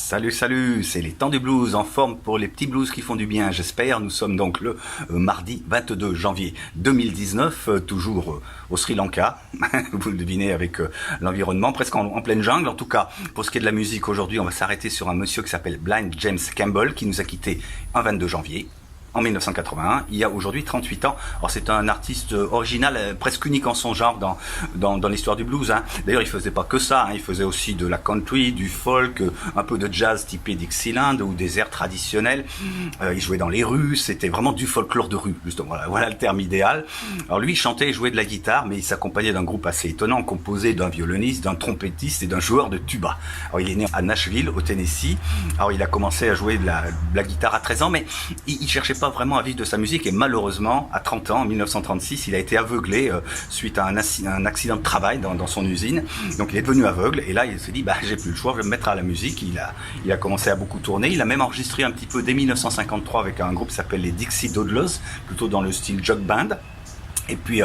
Salut, salut, c'est les temps du blues en forme pour les petits blues qui font du bien, j'espère. Nous sommes donc le mardi 22 janvier 2019, toujours au Sri Lanka, vous le devinez avec l'environnement, presque en pleine jungle. En tout cas, pour ce qui est de la musique, aujourd'hui, on va s'arrêter sur un monsieur qui s'appelle Blind James Campbell, qui nous a quittés un 22 janvier. En 1981, il y a aujourd'hui 38 ans. Alors c'est un artiste original, presque unique en son genre dans l'histoire du blues. Hein. D'ailleurs, il faisait pas que ça. Hein. Il faisait aussi de la country, du folk, un peu de jazz typé Dixieland ou des airs traditionnels. Il jouait dans les rues. C'était vraiment du folklore de rue, justement. Voilà le terme idéal. Alors lui, il chantait et jouait de la guitare, mais il s'accompagnait d'un groupe assez étonnant, composé d'un violoniste, d'un trompettiste et d'un joueur de tuba. Alors il est né à Nashville, au Tennessee. Alors il a commencé à jouer de la guitare à 13 ans, mais il cherchait pas vraiment à vivre de sa musique et malheureusement à 30 ans, en 1936, il a été aveuglé suite à un accident de travail dans son usine. Donc il est devenu aveugle et là il se dit j'ai plus le choix, je vais me mettre à la musique. Il a commencé à beaucoup tourner, il a même enregistré un petit peu dès 1953 avec un groupe qui s'appelle les Dixie Doodlers, plutôt dans le style jug band. Et puis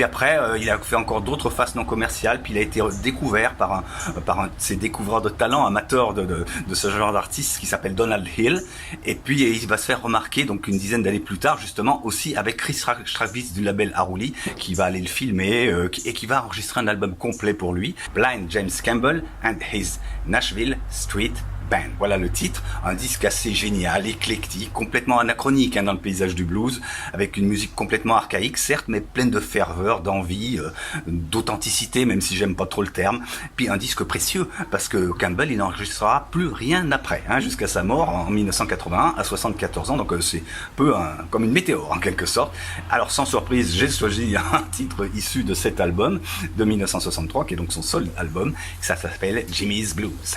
après, il a fait encore d'autres faces non commerciales. Puis il a été découvert par un de ses découvreurs de talent, amateur de ce genre d'artiste qui s'appelle Donald Hill. Et puis il va se faire remarquer donc une dizaine d'années plus tard, justement aussi avec Chris Travis du label Aruli, qui va aller le filmer et qui va enregistrer un album complet pour lui, Blind James Campbell and His Nashville Street Band. Voilà le titre, un disque assez génial, éclectique, complètement anachronique dans le paysage du blues, avec une musique complètement archaïque, certes, mais pleine de ferveur, d'envie, d'authenticité, même si j'aime pas trop le terme. Puis un disque précieux, parce que Campbell, il n'enregistrera plus rien après, jusqu'à sa mort en 1981, à 74 ans, donc c'est un peu comme une météore en quelque sorte. Alors sans surprise, j'ai choisi un titre issu de cet album de 1963, qui est donc son seul album, ça s'appelle Jimmy's Blues.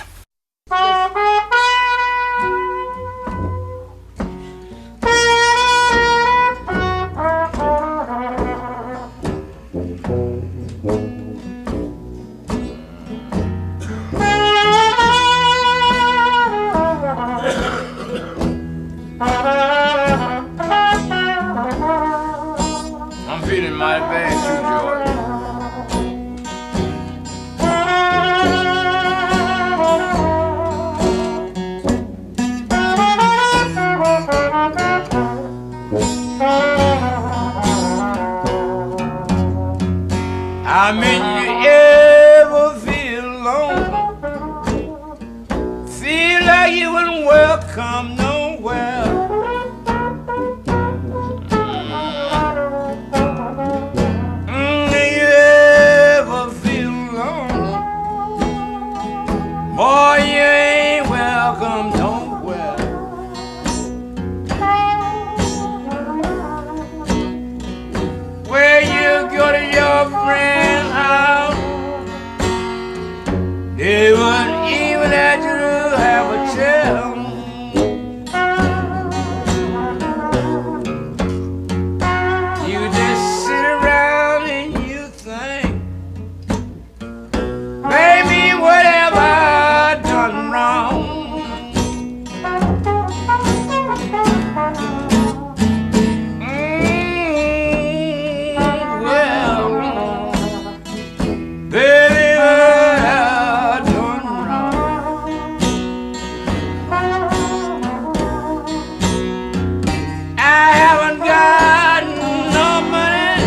I'm feeling mighty bad too, George. I mean, you ever feel alone? Feel like you wouldn't welcome nowhere. You ever feel alone? Boy, you ain't welcome nowhere. Where you go to your friend's house, they wouldn't even let you have a chair. You just sit around and you think, baby, what have I done wrong? Baby, what I done wrong? I haven't got no money.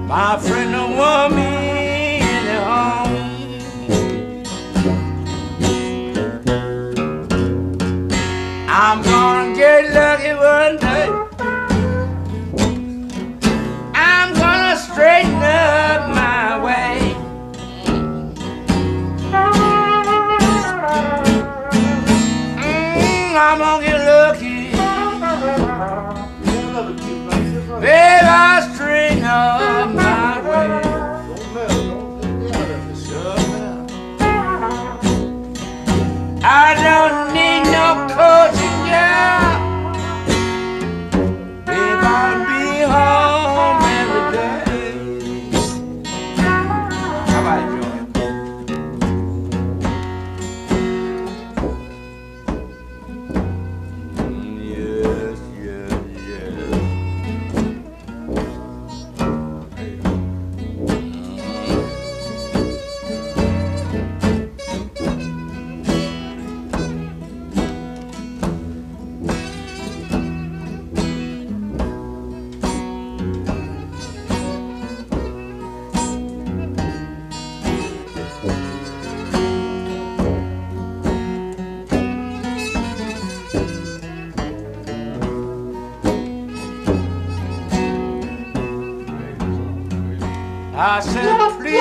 My friend don't want me any home. I'm gonna get lucky one day. I'm gonna straighten up my way. I'm gonna get lucky. Babe, I'll straighten up my way. I don't need no coaching job. Babe, I'll be home every day. How about it, Joy? Yes, yes, yes. I said, please.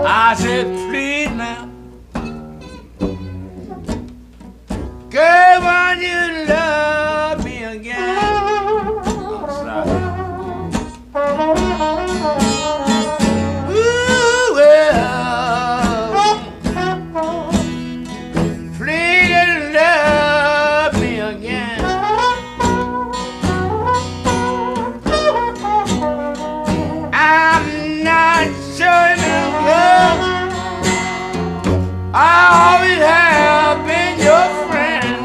I said, please now, girl, why you love me again? I'm sorry. Ooh, well, please love me again. I'm not sure you love. I always have been your friend.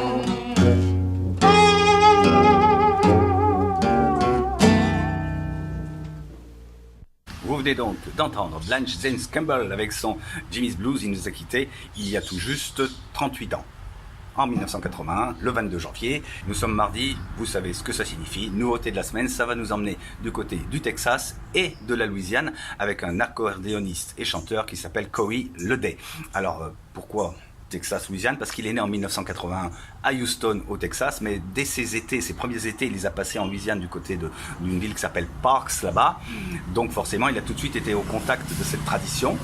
Vous venez donc d'entendre Blanche James Campbell avec son Jimmy's Blues. Il nous a quittés il y a tout juste 38 ans. En 1981, le 22 janvier, nous sommes mardi, vous savez ce que ça signifie, nouveauté de la semaine, ça va nous emmener du côté du Texas et de la Louisiane avec un accordéoniste et chanteur qui s'appelle Corey Leday. Alors, pourquoi Texas, Louisiane? Parce qu'il est né en 1981 à Houston, au Texas, mais dès ses premiers étés, il les a passés en Louisiane du côté d'une ville qui s'appelle Parks, là-bas. Donc forcément, il a tout de suite été au contact de cette tradition.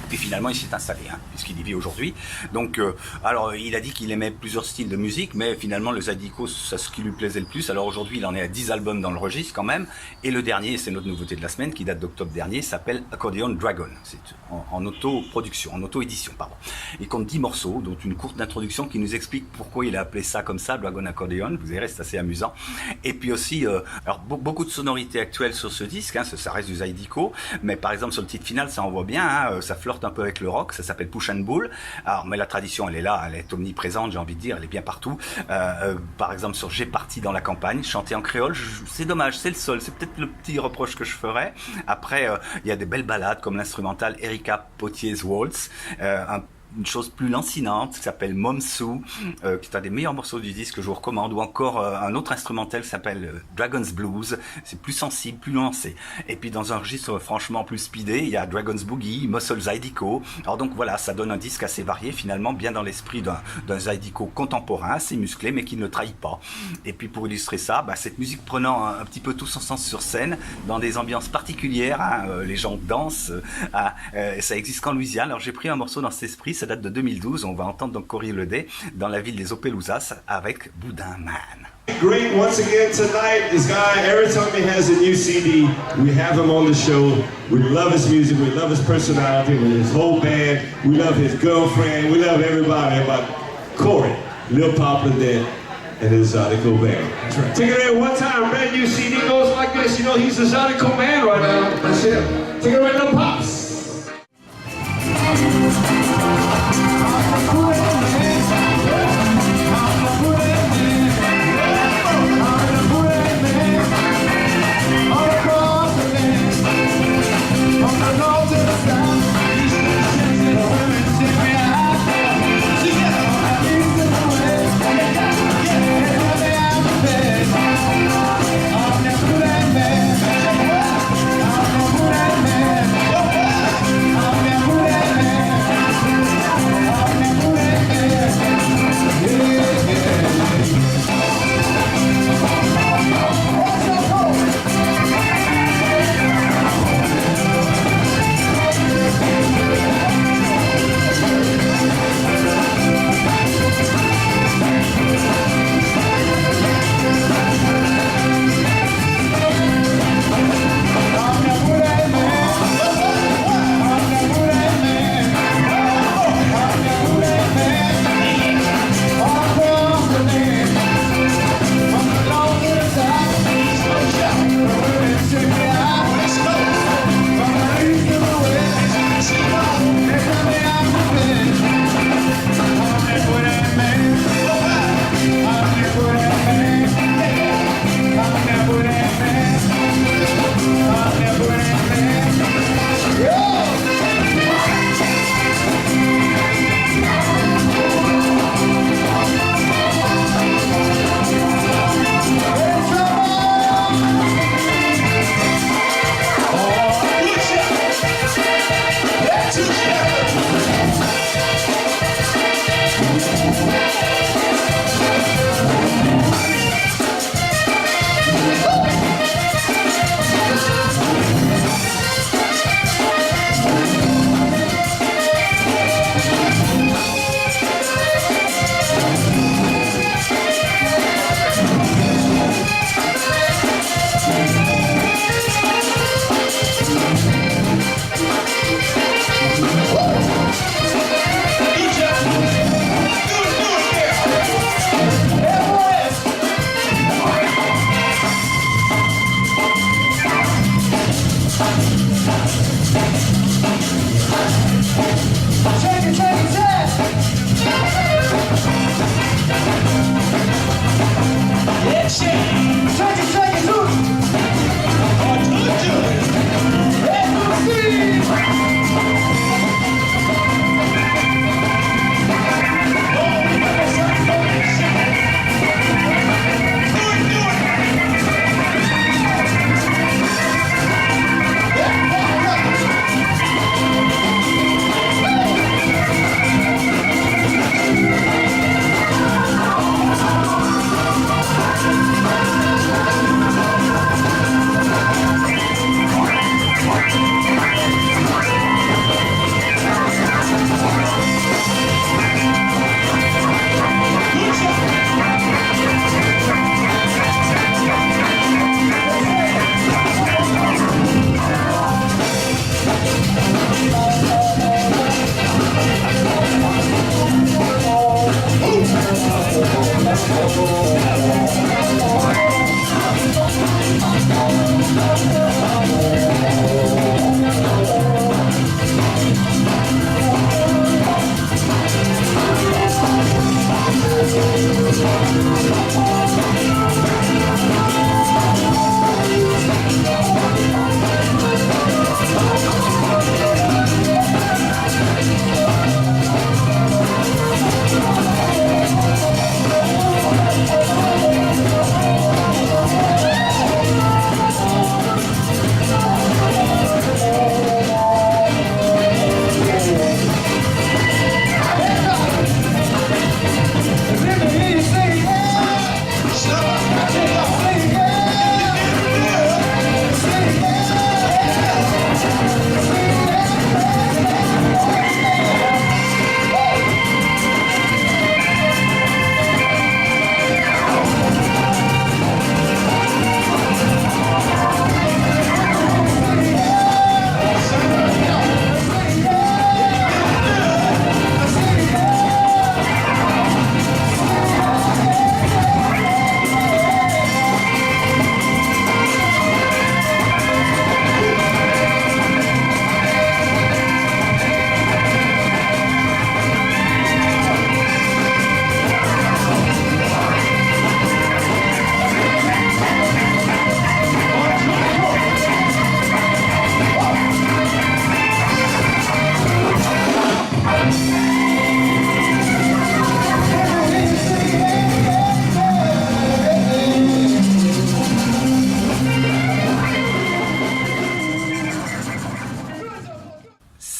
Puis finalement, il s'est installé, puisqu'il y vit aujourd'hui. Donc, alors, il a dit qu'il aimait plusieurs styles de musique, mais finalement, le zydeco, c'est ce qui lui plaisait le plus. Alors aujourd'hui, il en est à 10 albums dans le registre quand même. Et le dernier, c'est notre nouveauté de la semaine, qui date d'octobre dernier, s'appelle Accordion Dragon. C'est en auto-production, en auto-édition, pardon. Il compte 10 morceaux, dont une courte introduction qui nous explique pourquoi il a appelé ça comme ça, Dragon Accordion. Vous verrez, c'est assez amusant. Et puis aussi, alors beaucoup de sonorités actuelles sur ce disque, ça reste du zydeco, mais par exemple, sur le titre final, ça en voit bien, ça flirte un peu avec le rock, ça s'appelle Push and Pull. Alors, mais la tradition, elle est là, elle est omniprésente, j'ai envie de dire, elle est bien partout. Par exemple, sur J'ai parti dans la campagne, chanté en créole, c'est dommage, c'est le seul, c'est peut-être le petit reproche que je ferais. Après, il y a des belles ballades comme l'instrumental Erika Potier's Waltz, une chose plus lancinante qui s'appelle Mom Sue, qui est un des meilleurs morceaux du disque que je vous recommande, ou encore un autre instrumental qui s'appelle Dragon's Blues, c'est plus sensible, plus lancé. Et puis dans un registre franchement plus speedé, il y a Dragon's Boogie, Muscle Zydeco. Alors donc voilà, ça donne un disque assez varié finalement, bien dans l'esprit d'un Zydeco contemporain, assez musclé mais qui ne trahit pas. Et puis pour illustrer ça, cette musique prenant un petit peu tous ensemble sur scène, dans des ambiances particulières, les gens dansent, ça existe qu'en Louisiane. Alors j'ai pris un morceau dans cet esprit, ça date de 2012, on va entendre donc Corey Leday dans la ville des Opelousas avec Boudin Man. Great once again tonight. This guy, every time he has a new CD, we have him on the show. We love his music, we love his personality, with his whole band. We love his girlfriend, we love everybody about Corey, Lil Pop Leday, and his Zydeco band. That's right. Take it away one time, brand new CD goes like this. You know he's the Zydeco man right now. That's it. Take it away, Lil Pops.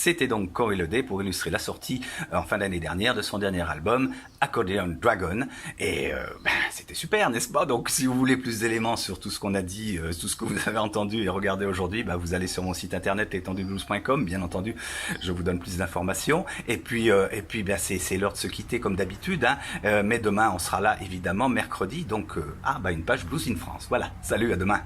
C'était donc Corey Lede pour illustrer la sortie en fin d'année dernière de son dernier album Accordion Dragon, et c'était super, n'est-ce pas? Donc si vous voulez plus d'éléments sur tout ce qu'on a dit, tout ce que vous avez entendu et regardé aujourd'hui, vous allez sur mon site internet l'étendueblues.com, bien entendu, je vous donne plus d'informations, et puis c'est l'heure de se quitter comme d'habitude, mais demain on sera là évidemment mercredi, donc une page Blues in France. Voilà, salut, à demain.